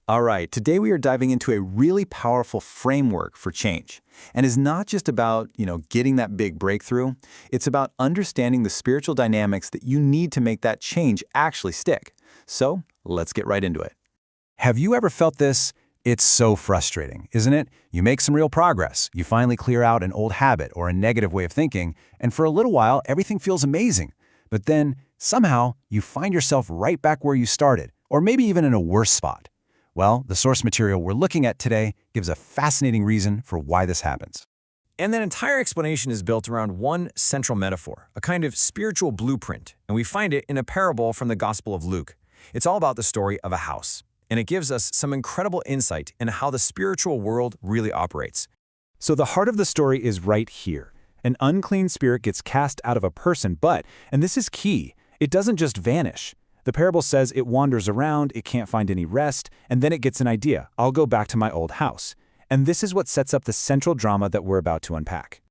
All right, today we are diving into a really powerful framework for change. And it's not just about, getting that big breakthrough. It's about understanding the spiritual dynamics that you need to make that change actually stick. So, let's get right into it. Have you ever felt this? It's so frustrating, isn't it? You make some real progress. You finally clear out an old habit or a negative way of thinking, and for a little while, everything feels amazing. But then, somehow, you find yourself right back where you started, or maybe even in a worse spot. Well, the source material we're looking at today gives a fascinating reason for why this happens. And that entire explanation is built around one central metaphor, a kind of spiritual blueprint, and we find it in a parable from the Gospel of Luke. It's all about the story of a house, and it gives us some incredible insight into how the spiritual world really operates. So the heart of the story is right here. An unclean spirit gets cast out of a person, but, and this is key, it doesn't just vanish. The parable says it wanders around, it can't find any rest, and then it gets an idea. I'll go back to my old house. And this is what sets up the central drama that we're about to unpack.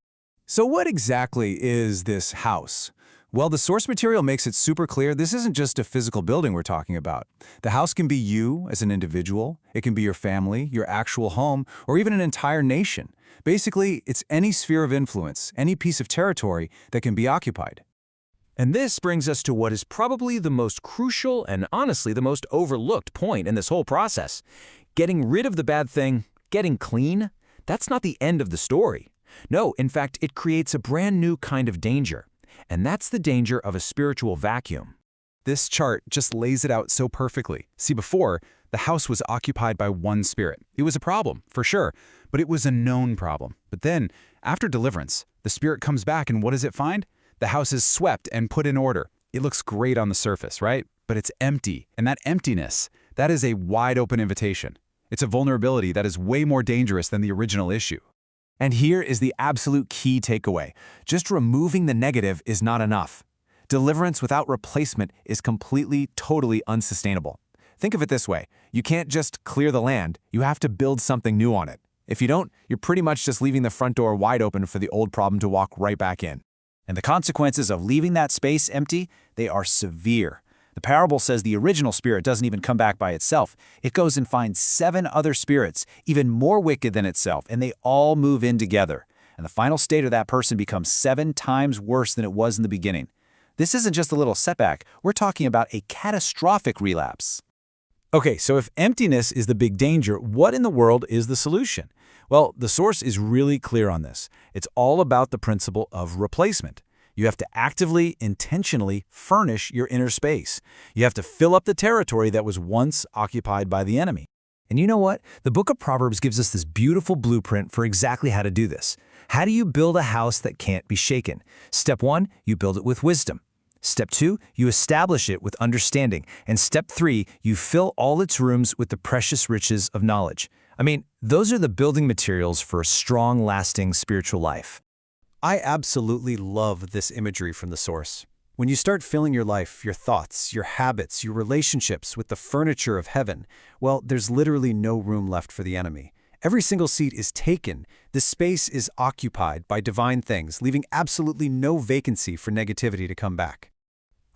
So what exactly is this house? Well, the source material makes it super clear this isn't just a physical building we're talking about. The house can be you as an individual, it can be your family, your actual home, or even an entire nation. Basically, it's any sphere of influence, any piece of territory that can be occupied. And this brings us to what is probably the most crucial and honestly the most overlooked point in this whole process. Getting rid of the bad thing, getting clean, that's not the end of the story. No, in fact, it creates a brand new kind of danger. And that's the danger of a spiritual vacuum. This chart just lays it out so perfectly. See, before, the house was occupied by one spirit. It was a problem, for sure, but it was a known problem. But then, after deliverance, the spirit comes back and what does it find? The house is swept and put in order. It looks great on the surface, right? But it's empty. And that emptiness, that is a wide open invitation. It's a vulnerability that is way more dangerous than the original issue. And here is the absolute key takeaway. Just removing the negative is not enough. Deliverance without replacement is completely, totally unsustainable. Think of it this way. You can't just clear the land. You have to build something new on it. If you don't, you're pretty much just leaving the front door wide open for the old problem to walk right back in. And the consequences of leaving that space empty, they are severe. The parable says the original spirit doesn't even come back by itself. It goes and finds 7 other spirits, even more wicked than itself, and they all move in together. And the final state of that person becomes 7 times worse than it was in the beginning. This isn't just a little setback. We're talking about a catastrophic relapse. Okay, so if emptiness is the big danger, what in the world is the solution? Well, the source is really clear on this. It's all about the principle of replacement. You have to actively, intentionally furnish your inner space. You have to fill up the territory that was once occupied by the enemy. And you know what? The book of Proverbs gives us this beautiful blueprint for exactly how to do this. How do you build a house that can't be shaken? Step 1, you build it with wisdom. Step 2, you establish it with understanding. And step 3, you fill all its rooms with the precious riches of knowledge. I mean, those are the building materials for a strong, lasting spiritual life. I absolutely love this imagery from the source. When you start filling your life, your thoughts, your habits, your relationships with the furniture of heaven, well, there's literally no room left for the enemy. Every single seat is taken. The space is occupied by divine things, leaving absolutely no vacancy for negativity to come back.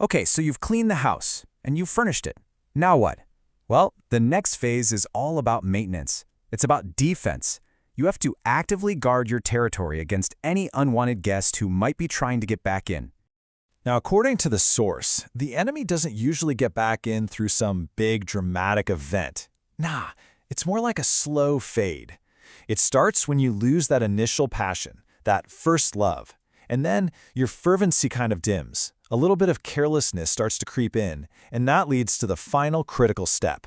Okay, so you've cleaned the house, and you've furnished it. Now what? Well, the next phase is all about maintenance. It's about defense. You have to actively guard your territory against any unwanted guest who might be trying to get back in. Now, according to the source, the enemy doesn't usually get back in through some big dramatic event. Nah, it's more like a slow fade. It starts when you lose that initial passion, that first love, and then your fervency kind of dims. A little bit of carelessness starts to creep in, and that leads to the final critical step.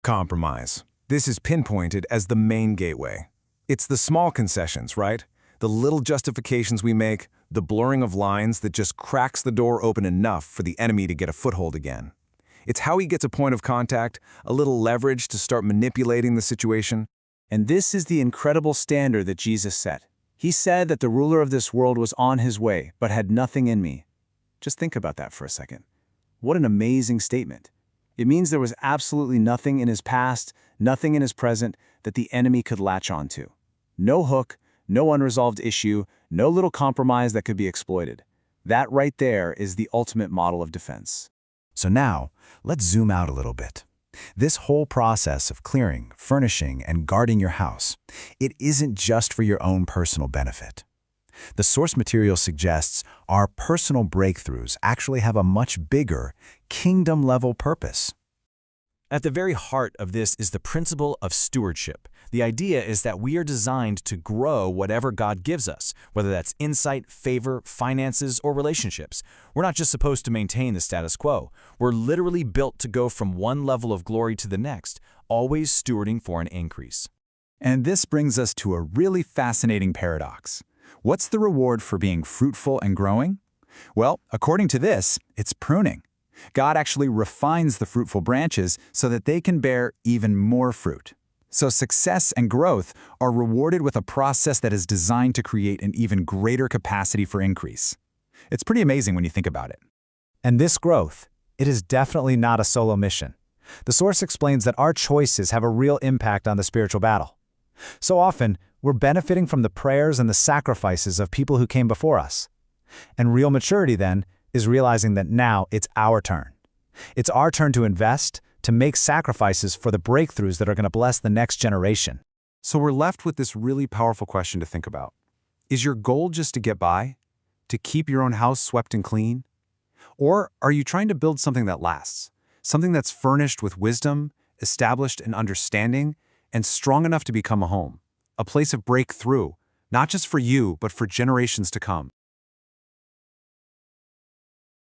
Compromise. This is pinpointed as the main gateway. It's the small concessions, right? The little justifications we make, the blurring of lines that just cracks the door open enough for the enemy to get a foothold again. It's how he gets a point of contact, a little leverage to start manipulating the situation. And this is the incredible standard that Jesus set. He said that the ruler of this world was on his way, but had nothing in me. Just think about that for a second. What an amazing statement. It means there was absolutely nothing in his past, nothing in his present that the enemy could latch onto. No hook, no unresolved issue, no little compromise that could be exploited. That right there is the ultimate model of defense. So now, let's zoom out a little bit. This whole process of clearing, furnishing, and guarding your house, it isn't just for your own personal benefit. The source material suggests our personal breakthroughs actually have a much bigger, kingdom-level purpose. At the very heart of this is the principle of stewardship. The idea is that we are designed to grow whatever God gives us, whether that's insight, favor, finances, or relationships. We're not just supposed to maintain the status quo. We're literally built to go from one level of glory to the next, always stewarding for an increase. And this brings us to a really fascinating paradox. What's the reward for being fruitful and growing? Well, according to this, it's pruning. God actually refines the fruitful branches so that they can bear even more fruit. So success and growth are rewarded with a process that is designed to create an even greater capacity for increase. It's pretty amazing when you think about it. And this growth, it is definitely not a solo mission. The source explains that our choices have a real impact on the spiritual battle. So often, we're benefiting from the prayers and the sacrifices of people who came before us. And real maturity, then, is realizing that now it's our turn. It's our turn to invest, to make sacrifices for the breakthroughs that are going to bless the next generation. So we're left with this really powerful question to think about. Is your goal just to get by? To keep your own house swept and clean? Or are you trying to build something that lasts? Something that's furnished with wisdom, established in understanding, and strong enough to become a home? A place of breakthrough, not just for you, but for generations to come.